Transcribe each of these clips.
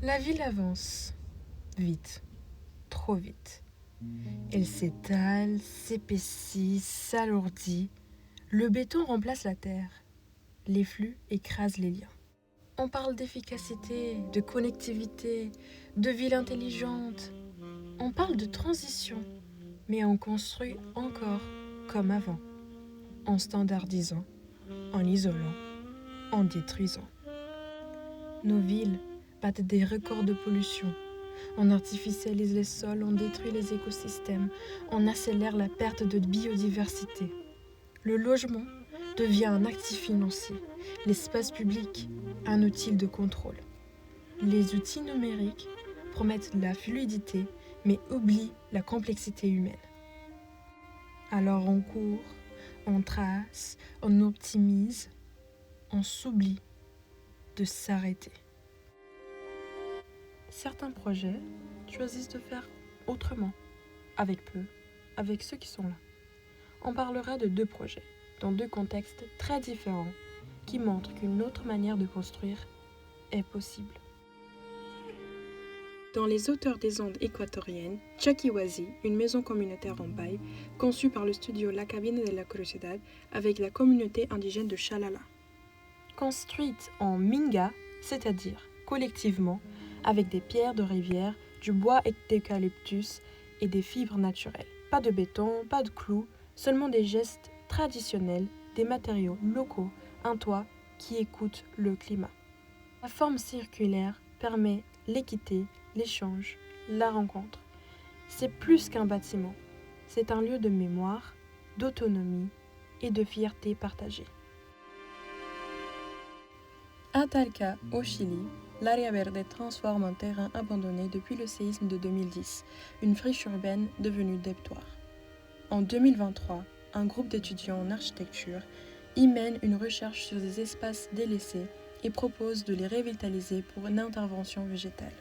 La ville avance, vite, trop vite. Elle s'étale, s'épaissit, s'alourdit. Le béton remplace la terre. Les flux écrasent les liens. On parle d'efficacité, de connectivité, de ville intelligente. On parle de transition, mais on construit encore comme avant, en standardisant, en isolant, en détruisant. Nos villes battent des records de pollution. On artificialise les sols, on détruit les écosystèmes, on accélère la perte de biodiversité. Le logement devient un actif financier, l'espace public un outil de contrôle. Les outils numériques promettent la fluidité, mais oublient la complexité humaine. Alors on court, on trace, on optimise, on s'oublie de s'arrêter. Certains projets choisissent de faire autrement, avec peu, avec ceux qui sont là. On parlera de 2 projets, dans 2 contextes très différents, qui montrent qu'une autre manière de construire est possible. Dans Les Hauteurs des Andes équatoriennes, Chaquihuasi, une maison communautaire en bail, conçue par le studio La Cabina de la Curiosidad avec la communauté indigène de Chalala. Construite en minga, c'est-à-dire collectivement, avec des pierres de rivière, du bois d'eucalyptus et des fibres naturelles. Pas de béton, pas de clous, seulement des gestes traditionnels, des matériaux locaux, un toit qui écoute le climat. La forme circulaire permet l'équité, l'échange, la rencontre. C'est plus qu'un bâtiment, c'est un lieu de mémoire, d'autonomie et de fierté partagée. À Talca, au Chili, l'Área Verde transforme un terrain abandonné depuis le séisme de 2010, une friche urbaine devenue dépotoir. En 2023, un groupe d'étudiants en architecture y mène une recherche sur des espaces délaissés et propose de les revitaliser pour une intervention végétale.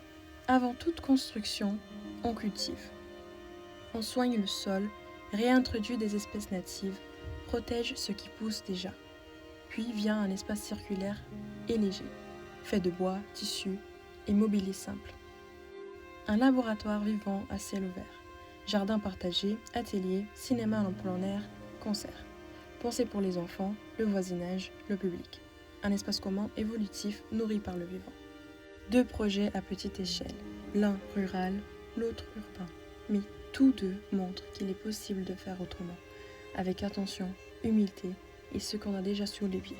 Avant toute construction, on cultive. On soigne le sol, réintroduit des espèces natives, protège ce qui pousse déjà. Puis vient un espace circulaire et léger, fait de bois, tissu et mobilier simple. Un laboratoire vivant à ciel ouvert. Jardin partagé, atelier, cinéma en plein air, concert. Pensé pour les enfants, le voisinage, le public. Un espace commun évolutif nourri par le vivant. 2 projets à petite échelle, l'un rural, l'autre urbain. Mais tous 2 montrent qu'il est possible de faire autrement, avec attention, humilité et ce qu'on a déjà sous les pieds.